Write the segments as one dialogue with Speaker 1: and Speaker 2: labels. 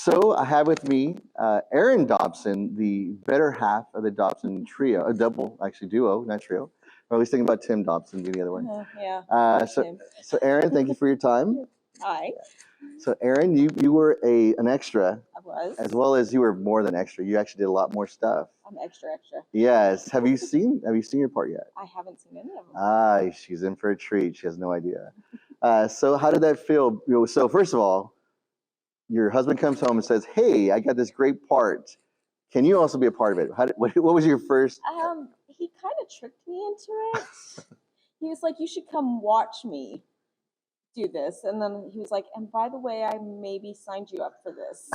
Speaker 1: So I have with me Erin Dobson, the better half of the Dobson trio, a double, actually duo, not trio. I was thinking about Tim Dobson being the other one.
Speaker 2: Yeah.
Speaker 1: So Erin, thank you for your time.
Speaker 2: Hi.
Speaker 1: So Erin, you were an extra,
Speaker 2: I was.
Speaker 1: as well as you were more than extra. You actually did a lot more stuff.
Speaker 2: I'm extra.
Speaker 1: Yes. Have you seen your part yet?
Speaker 2: I haven't seen any of them.
Speaker 1: Ah, she's in for a treat. She has no idea. So how did that feel? So first of all, your husband comes home and says, "Hey, I got this great part. Can you also be a part of it?" What was your first?
Speaker 2: He kind of tricked me into it. He was like, "You should come watch me do this," and then he was like, "And by the way, I maybe signed you up for this."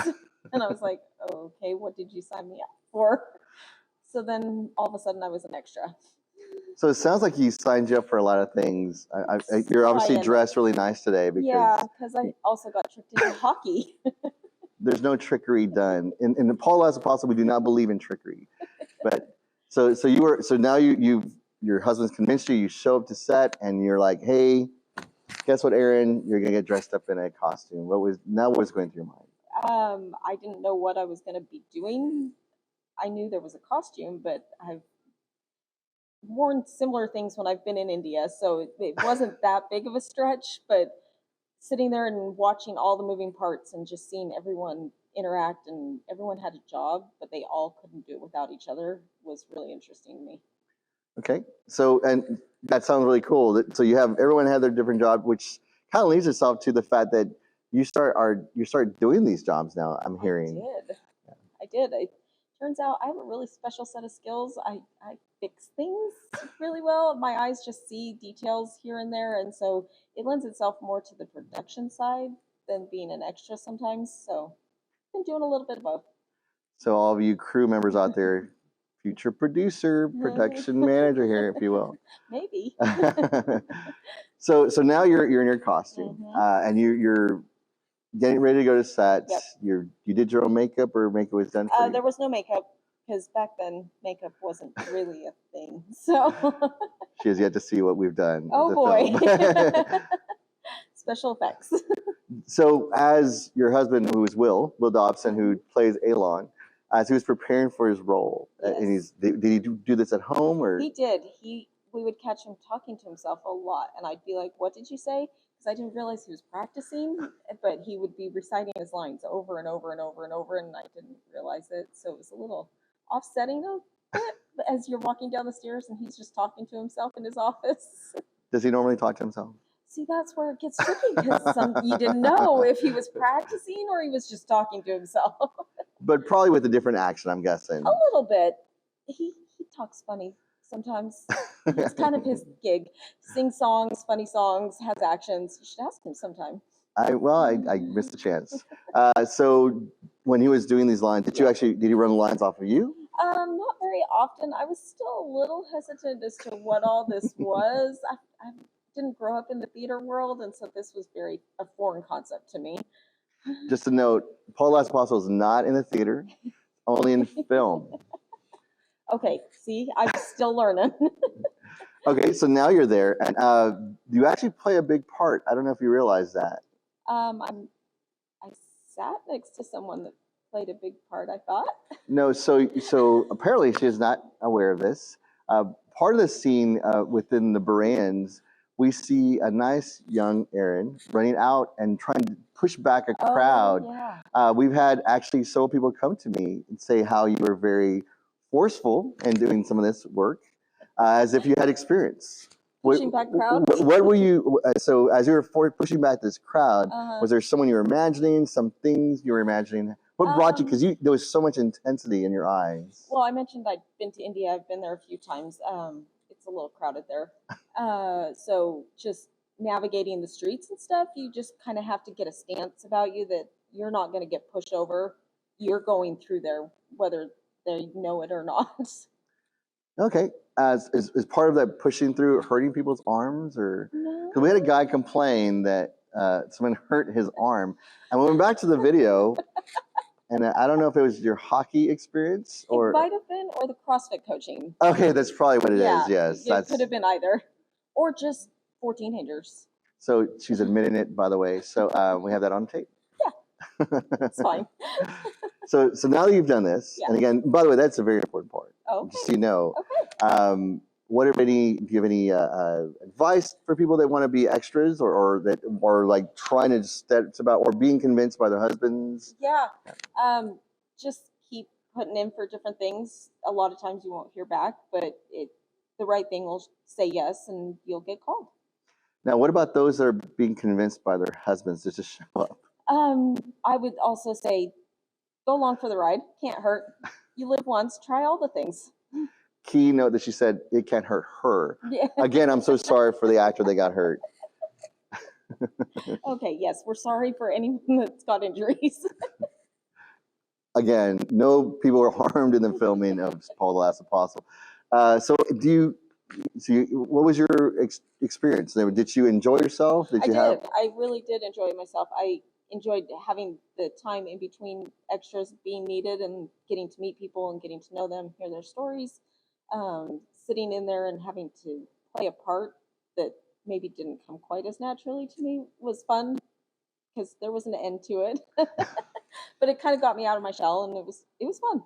Speaker 2: And I was like, "Okay, what did you sign me up for?" So then all of a sudden, I was an extra.
Speaker 1: So it sounds like he signed you up for a lot of things. You're obviously dressed really nice today
Speaker 2: because I also got tricked into hockey.
Speaker 1: There's no trickery done. In the Paul as Apostle, we do not believe in trickery. But so now your husband's convinced you. You show up to set and you're like, "Hey, guess what, Erin? You're gonna get dressed up in a costume." What was going through your mind?
Speaker 2: I didn't know what I was going to be doing. I knew there was a costume, but I've worn similar things when I've been in India, so it wasn't that big of a stretch, but sitting there and watching all the moving parts and just seeing everyone interact, and everyone had a job, but they all couldn't do it without each other, was really interesting to me.
Speaker 1: Okay, so and that sounds really cool. So everyone had their different job, which kind of leads itself to the fact that you start doing these jobs now. I'm hearing.
Speaker 2: I did. It turns out I have a really special set of skills. I fix things really well. My eyes just see details here and there, and so it lends itself more to the production side than being an extra sometimes. So I've been doing a little bit of both.
Speaker 1: So all of you crew members out there, future producer, production manager here, if you will.
Speaker 2: Maybe.
Speaker 1: So now you're in your costume, and you're getting ready to go to set.
Speaker 2: Yep.
Speaker 1: You did your own makeup, or makeup was done for you?
Speaker 2: There was no makeup, because back then makeup wasn't really a thing. So
Speaker 1: she has yet to see what we've done.
Speaker 2: Oh boy. Special effects.
Speaker 1: So as your husband, who is Will Dobson, who plays Elon, as he was preparing for his role,
Speaker 2: yes.
Speaker 1: Did he do this at home, or?
Speaker 2: He did. We would catch him talking to himself a lot, and I'd be like, "What did you say?" Because I didn't realize he was practicing, but he would be reciting his lines over and over and over and over, and I didn't realize it, so it was a little offsetting a bit as you're walking down the stairs and he's just talking to himself in his office.
Speaker 1: Does he normally talk to himself?
Speaker 2: See, that's where it gets tricky, because you didn't know if he was practicing or he was just talking to himself.
Speaker 1: But probably with a different accent, I'm guessing.
Speaker 2: A little bit. He talks funny sometimes. It's kind of his gig. Sings songs, funny songs, has actions. You should ask him sometime.
Speaker 1: I missed the chance. So when he was doing these lines, did he run lines off of you?
Speaker 2: Not very often. I was still a little hesitant as to what all this was. I didn't grow up in the theater world, and so this was a foreign concept to me.
Speaker 1: Just a note, Paul Last Apostle is not in the theater, only in film.
Speaker 2: Okay, see, I'm still learning.
Speaker 1: Okay, so now you're there, and you actually play a big part. I don't know if you realize that.
Speaker 2: I sat next to someone that played a big part, I thought.
Speaker 1: No, so apparently she is not aware of this. Part of the scene within the Bereans, we see a nice young Erin running out and trying to push back a crowd.
Speaker 2: Yeah.
Speaker 1: We've had actually several people come to me and say how you were very forceful in doing some of this work, as if you had experience.
Speaker 2: Pushing back crowds?
Speaker 1: What were you, so as you were pushing back this crowd, was there someone you were imagining, some things you were imagining? What brought you, because there was so much intensity in your eyes.
Speaker 2: Well, I mentioned I'd been to India. I've been there a few times. It's a little crowded there. So just navigating the streets and stuff, you just kind of have to get a stance about you that you're not going to get pushed over. You're going through there, whether they know it or not.
Speaker 1: Okay. Is part of that pushing through hurting people's arms, or?
Speaker 2: No.
Speaker 1: Because we had a guy complain that someone hurt his arm, and we went back to the video, and I don't know if it was your hockey experience or.
Speaker 2: It might have been, or the CrossFit coaching.
Speaker 1: Okay, that's probably what it is. Yes,
Speaker 2: it could have been either, or just 14 hangers.
Speaker 1: So she's admitting it, by the way. So we have that on tape.
Speaker 2: Yeah. It's fine.
Speaker 1: So now that you've done this,
Speaker 2: Yeah.
Speaker 1: and again, by the way, that's a very important part.
Speaker 2: Okay.
Speaker 1: Just so you know.
Speaker 2: Okay.
Speaker 1: Do you have any advice for people that want to be extras or that are like trying to that's about or being convinced by their husbands?
Speaker 2: Yeah. Just keep putting in for different things. A lot of times you won't hear back, but the right thing will say yes, and you'll get called.
Speaker 1: Now, what about those that are being convinced by their husbands to just show up?
Speaker 2: I would also say, go along for the ride. Can't hurt. You live once. Try all the things.
Speaker 1: Key note that she said it can't hurt her.
Speaker 2: Yeah.
Speaker 1: Again, I'm so sorry for the actor that got hurt.
Speaker 2: Okay. Yes, we're sorry for anyone that's got injuries.
Speaker 1: Again, no people were harmed in the filming of Paul the Last Apostle. What was your experience? Did you enjoy yourself?
Speaker 2: I really did enjoy myself. I enjoyed having the time in between extras being needed and getting to meet people and getting to know them, hear their stories. Sitting in there and having to play a part that maybe didn't come quite as naturally to me was fun because there was an end to it. But it kind of got me out of my shell, and it was fun.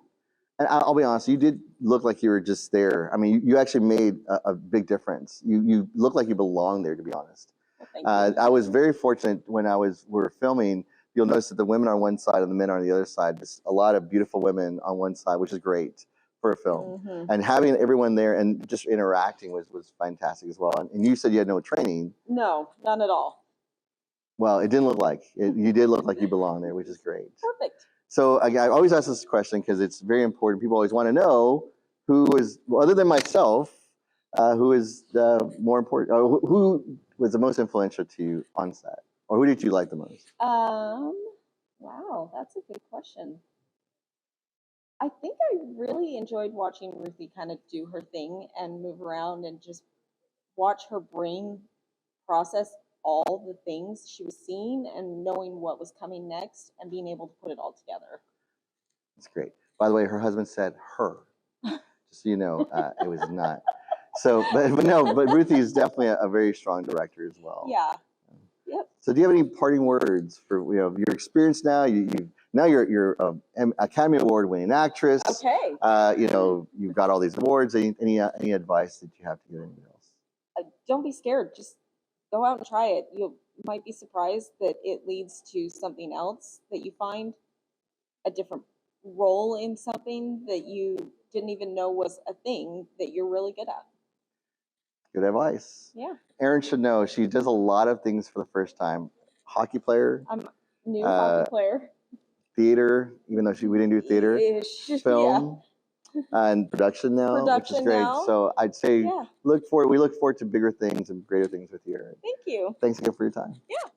Speaker 1: And I'll be honest, you did look like you were just there. I mean, you actually made a big difference. You look like you belong there, to be honest.
Speaker 2: Well, thank you.
Speaker 1: I was very fortunate when we were filming. You'll notice that the women are on one side and the men are on the other side. There's a lot of beautiful women on one side, which is great for a film.
Speaker 2: Mhm.
Speaker 1: And having everyone there and just interacting was fantastic as well. And you said you had no training.
Speaker 2: No, none at all.
Speaker 1: Well, it didn't look like it. You did look like you belong there, which is great.
Speaker 2: Perfect.
Speaker 1: So I always ask this question because it's very important. People always want to know who is, other than myself, who is more important, who was the most influential to you on set, or who did you like the most?
Speaker 2: Wow, that's a good question. I think I really enjoyed watching Ruthie kind of do her thing and move around and just watch her brain process all the things she was seeing and knowing what was coming next and being able to put it all together.
Speaker 1: That's great. By the way, her husband said her. Just so you know, it was not. So, but Ruthie is definitely a very strong director as well.
Speaker 2: Yeah. Yep.
Speaker 1: So, do you have any parting words for your experience now? You're Academy Award winning actress.
Speaker 2: Okay.
Speaker 1: You've got all these awards. Any advice that you have to give anyone else?
Speaker 2: Don't be scared. Just go out and try it. You might be surprised that it leads to something else, that you find a different role in something that you didn't even know was a thing that you're really good at.
Speaker 1: Good advice.
Speaker 2: Yeah.
Speaker 1: Erin should know she does a lot of things for the first time. Hockey player.
Speaker 2: I'm a new hockey player.
Speaker 1: Theater, even though we didn't do theater. Film.
Speaker 2: Yeah.
Speaker 1: And production now, which is great.
Speaker 2: Now.
Speaker 1: So I'd say we look forward to bigger things and greater things with you, Erin.
Speaker 2: Thank you.
Speaker 1: Thanks again for your time.
Speaker 2: Yeah.